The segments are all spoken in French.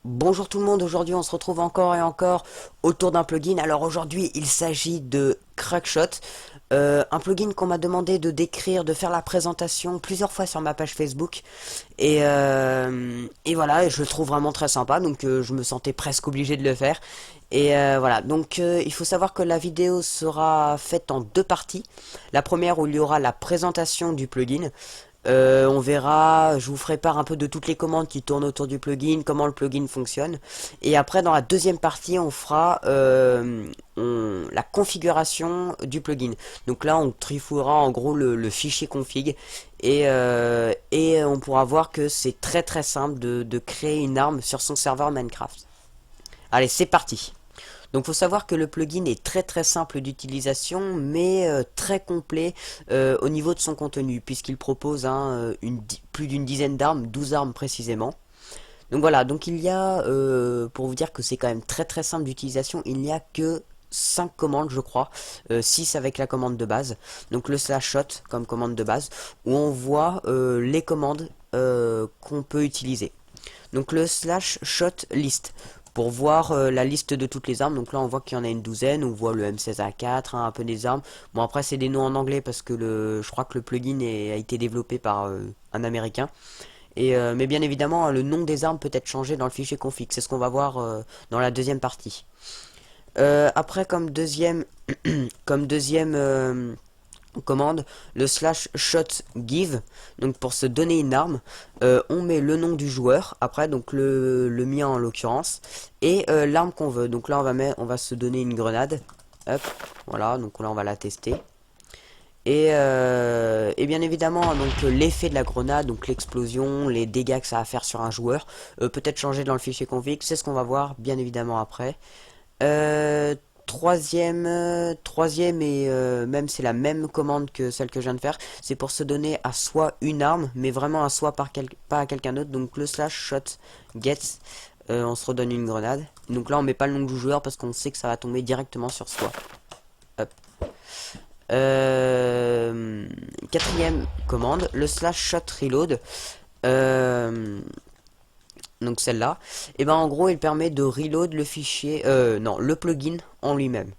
Bonjour tout le monde, aujourd'hui on se retrouve encore et encore autour d'un plugin. Alors aujourd'hui il s'agit de Crackshot, un plugin qu'on m'a demandé de décrire, de faire la présentation plusieurs fois sur ma page Facebook. Et voilà, et je le trouve vraiment très sympa, donc je me sentais presque obligé de le faire. Voilà, donc il faut savoir que la vidéo sera faite en deux parties. La première où il y aura la présentation du plugin. On verra, je vous ferai part un peu de toutes les commandes qui tournent autour du plugin, comment le plugin fonctionne. Et après, dans la deuxième partie, on fera la configuration du plugin. Donc là, on trifouillera en gros le fichier config. Et on pourra voir que c'est très très simple de créer une arme sur son serveur Minecraft. Allez, c'est parti! Donc faut savoir que le plugin est très très simple d'utilisation mais très complet au niveau de son contenu puisqu'il propose plus d'une dizaine d'armes, 12 armes précisément. Donc voilà, donc il y a, pour vous dire que c'est quand même très très simple d'utilisation, il n'y a que 5 commandes je crois, 6 avec la commande de base, donc le slash shot comme commande de base, où on voit les commandes qu'on peut utiliser. Donc le slash shot list pour voir la liste de toutes les armes. Donc là on voit qu'il y en a une douzaine, on voit le M16A4, un peu des armes. Bon après c'est des noms en anglais parce que je crois que le plugin a été développé par un américain. Mais bien évidemment le nom des armes peut être changé dans le fichier config, c'est ce qu'on va voir dans la deuxième partie. Après comme deuxième, comme deuxième commande, le slash shot give, donc pour se donner une arme, on met le nom du joueur, après donc le mien en l'occurrence, et l'arme qu'on veut. Donc là on va se donner une grenade, hop, voilà, donc là on va la tester. Et bien évidemment donc l'effet de la grenade, donc l'explosion, les dégâts que ça va faire sur un joueur, peut être changé dans le fichier config, c'est ce qu'on va voir bien évidemment après. Euh, troisième et même c'est la même commande que celle que je viens de faire, c'est pour se donner à soi une arme, mais vraiment à soi pas à quelqu'un d'autre. Donc le slash shot gets, on se redonne une grenade. Donc là on met pas le nom du joueur parce qu'on sait que ça va tomber directement sur soi. Hop. Quatrième commande, le slash shot reload. Donc celle-là, et ben en gros il permet de reload le fichier, non, le plugin en lui-même.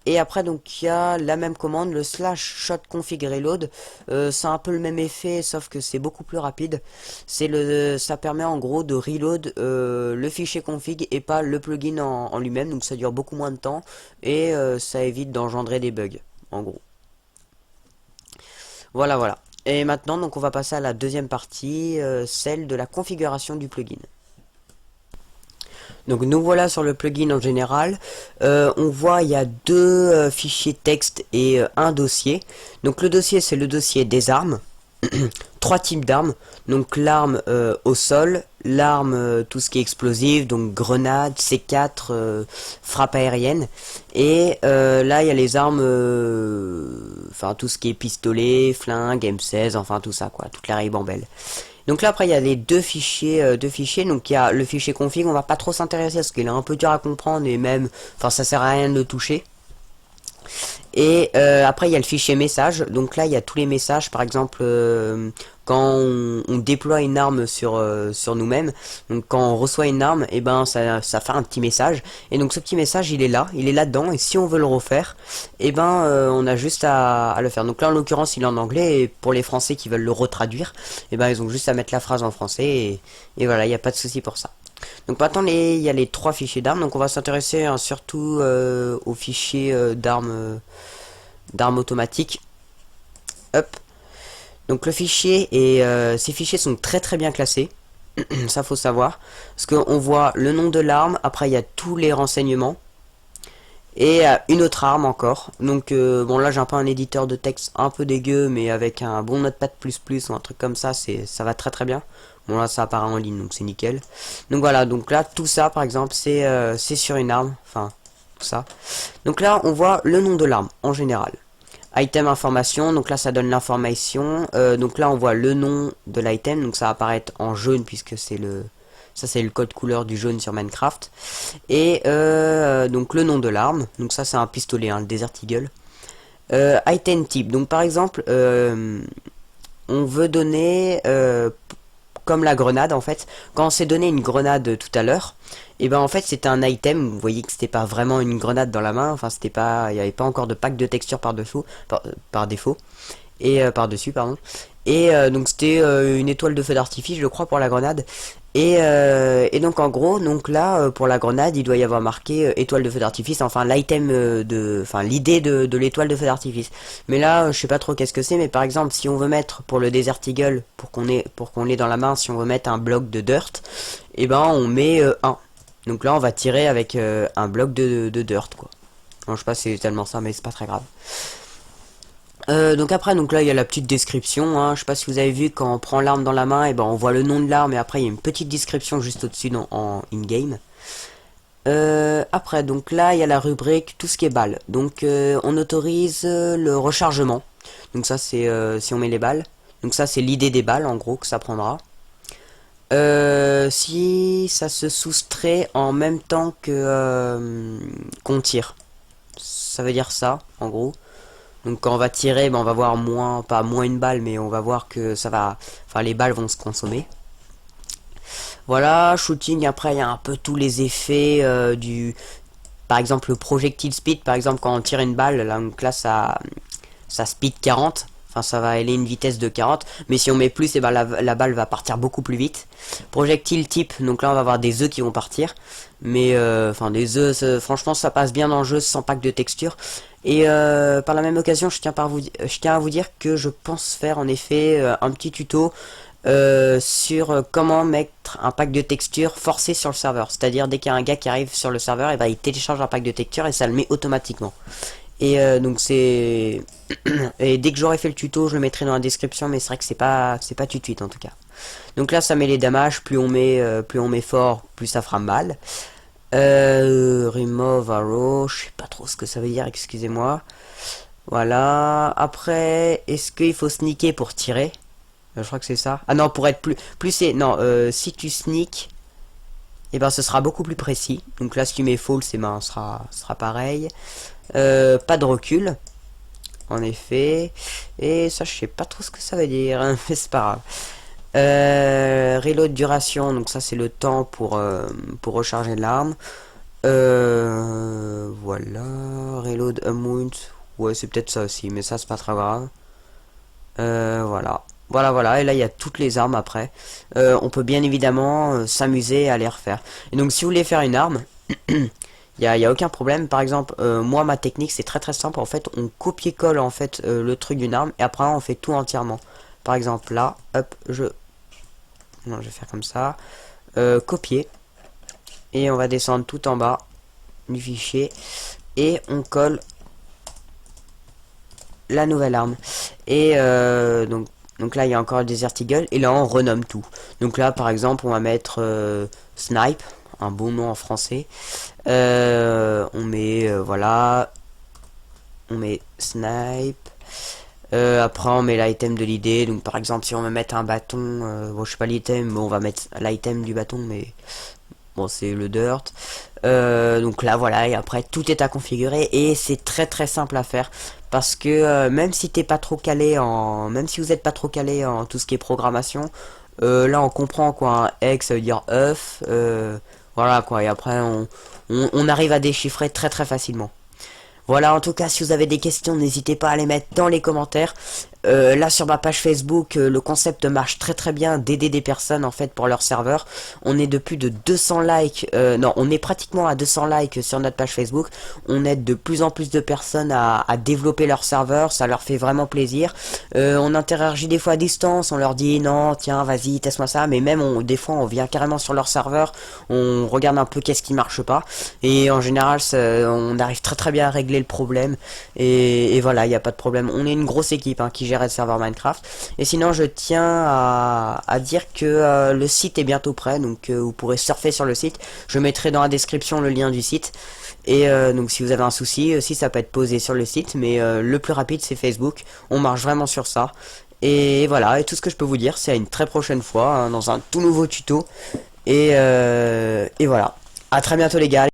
Et après donc il y a la même commande, le slash shot config reload, c'est un peu le même effet sauf que c'est beaucoup plus rapide. Ça permet en gros de reload le fichier config et pas le plugin en lui-même, donc ça dure beaucoup moins de temps et ça évite d'engendrer des bugs, en gros. Voilà voilà. Et maintenant donc on va passer à la deuxième partie, celle de la configuration du plugin. Donc nous voilà sur le plugin en général. On voit il y a deux fichiers texte et un dossier. Donc le dossier c'est le dossier des armes. Trois types d'armes. Donc l'arme au sol, l'arme tout ce qui est explosif, donc grenade, C4, frappe aérienne. Et là il y a les armes, enfin tout ce qui est pistolet, flingue, M16, enfin tout ça quoi, toute la ribambelle. Donc là après il y a les deux fichiers, donc il y a le fichier config, on va pas trop s'intéresser parce qu'il est un peu dur à comprendre et même, enfin ça sert à rien de le toucher. Et après il y a le fichier message, donc là il y a tous les messages, par exemple quand on déploie une arme sur nous-mêmes, donc quand on reçoit une arme, et ben ça fait un petit message, et donc ce petit message il est là dedans, et si on veut le refaire, et ben on a juste à le faire. Donc là en l'occurrence il est en anglais, et pour les français qui veulent le retraduire, et ben ils ont juste à mettre la phrase en français, et voilà, il n'y a pas de souci pour ça. Donc maintenant il y a les trois fichiers d'armes, donc on va s'intéresser surtout aux fichiers d'armes automatiques. Hop. Donc le fichier et ces fichiers sont très très bien classés. Ça faut savoir. Parce qu'on voit le nom de l'arme, après il y a tous les renseignements. Et une autre arme encore. Donc bon là j'ai un peu un éditeur de texte un peu dégueu, mais avec un bon notepad++ ou un truc comme ça, ça va très très bien. Bon là ça apparaît en ligne donc c'est nickel. Donc voilà, donc là tout ça par exemple c'est sur une arme. Enfin tout ça. Donc là on voit le nom de l'arme en général. Item information, donc là ça donne l'information, donc là on voit le nom de l'item, donc ça va apparaître en jaune puisque c'est le code couleur du jaune sur Minecraft, et donc le nom de l'arme, donc ça c'est un pistolet, le Desert Eagle. Item type, donc par exemple on veut donner comme la grenade en fait. Quand on s'est donné une grenade tout à l'heure, et ben en fait c'était un item, vous voyez que c'était pas vraiment une grenade dans la main, enfin c'était pas, il n'y avait pas encore de pack de texture par défaut, par défaut, et par-dessus pardon. Et donc c'était une étoile de feu d'artifice je crois pour la grenade. Et donc en gros, donc là pour la grenade il doit y avoir marqué étoile de feu d'artifice, enfin l'item enfin l'idée de l'étoile de feu d'artifice. Mais là je sais pas trop qu'est-ce que c'est, mais par exemple si on veut mettre pour le Desert Eagle, pour qu'on l'ait dans la main, si on veut mettre un bloc de dirt, et ben on met 1. Donc là on va tirer avec un bloc de dirt quoi. Non, je sais pas si c'est tellement ça, mais c'est pas très grave. Donc après, donc là il y a la petite description, hein. Je sais pas si vous avez vu, quand on prend l'arme dans la main, et ben on voit le nom de l'arme, et après il y a une petite description juste au-dessus en in-game. Après, donc là il y a la rubrique tout ce qui est balles. Donc on autorise le rechargement. Donc ça c'est si on met les balles. Donc ça c'est l'idée des balles en gros que ça prendra. Si ça se soustrait en même temps que qu'on tire. Ça veut dire ça en gros. Donc quand on va tirer, ben on va voir moins, pas moins une balle, mais on va voir que ça va, enfin les balles vont se consommer. Voilà, shooting, après il y a un peu tous les effets par exemple le projectile speed, par exemple quand on tire une balle, là, donc là ça speed 40, enfin ça va aller une vitesse de 40, mais si on met plus, et ben la balle va partir beaucoup plus vite. Projectile type, donc là on va avoir des œufs qui vont partir, mais enfin des œufs, franchement ça passe bien dans le jeu sans pack de texture. Et par la même occasion, je tiens à vous dire que je pense faire en effet un petit tuto sur comment mettre un pack de texture forcé sur le serveur. C'est-à-dire dès qu'il y a un gars qui arrive sur le serveur, et ben il télécharge un pack de texture et ça le met automatiquement. Et donc c'est et dès que j'aurai fait le tuto, je le mettrai dans la description, mais c'est vrai que c'est pas tout de suite en tout cas. Donc là ça met les damages, plus on met fort, plus ça fera mal. Remove arrow, je sais pas trop ce que ça veut dire, excusez-moi. Voilà. Après, est-ce qu'il faut sneaker pour tirer? Je crois que c'est ça. Ah non, pour être plus c'est non. Si tu sneak, et ben ce sera beaucoup plus précis. Donc là, si tu mets false, et ben sera pareil. Pas de recul, en effet. Et ça, je sais pas trop ce que ça veut dire, hein, mais c'est pas grave. Reload duration, donc ça c'est le temps pour recharger l'arme. Voilà. Reload amount, ouais c'est peut-être ça aussi, mais ça c'est pas très grave. Voilà, et là il y a toutes les armes après. On peut bien évidemment s'amuser à les refaire. Et donc si vous voulez faire une arme, il y a aucun problème. Par exemple, moi ma technique c'est très très simple. En fait, on copier-colle en fait le truc d'une arme et après on fait tout entièrement. Par exemple là, hop, non, je vais faire comme ça. Copier. Et on va descendre tout en bas du fichier. Et on colle la nouvelle arme. Et donc là, il y a encore le Desert Eagle. Et là, on renomme tout. Donc là, par exemple, on va mettre Snipe. Un bon nom en français. On met, voilà. On met Snipe. Après on met l'item de l'idée, donc par exemple si on veut mettre un bâton, bon je sais pas l'item, mais on va mettre l'item du bâton, mais bon c'est le dirt. Donc là voilà, et après tout est à configurer et c'est très très simple à faire parce que même si t'es pas trop calé même si vous êtes pas trop calé en tout ce qui est programmation, là on comprend quoi, un egg ça veut dire œuf, voilà quoi, et après on arrive à déchiffrer très très facilement. Voilà, en tout cas, si vous avez des questions, n'hésitez pas à les mettre dans les commentaires. Là, sur ma page Facebook, le concept marche très très bien d'aider des personnes, en fait, pour leur serveur. On est de plus de 200 likes. Non, on est pratiquement à 200 likes sur notre page Facebook. On aide de plus en plus de personnes à développer leur serveur. Ça leur fait vraiment plaisir. On interagit des fois à distance. On leur dit, non, tiens, vas-y, teste-moi ça. Mais même, des fois, on vient carrément sur leur serveur. On regarde un peu qu'est-ce qui marche pas. Et en général, on arrive très très bien à régler le problème et voilà, il n'y a pas de problème. On est une grosse équipe hein, qui gère le serveur Minecraft. Et sinon je tiens à dire que le site est bientôt prêt, donc vous pourrez surfer sur le site. Je mettrai dans la description le lien du site. Et donc si vous avez un souci aussi, ça peut être posé sur le site, mais le plus rapide c'est Facebook. On marche vraiment sur ça. Et voilà, et tout ce que je peux vous dire, c'est à une très prochaine fois hein, dans un tout nouveau tuto. Et voilà, à très bientôt les gars.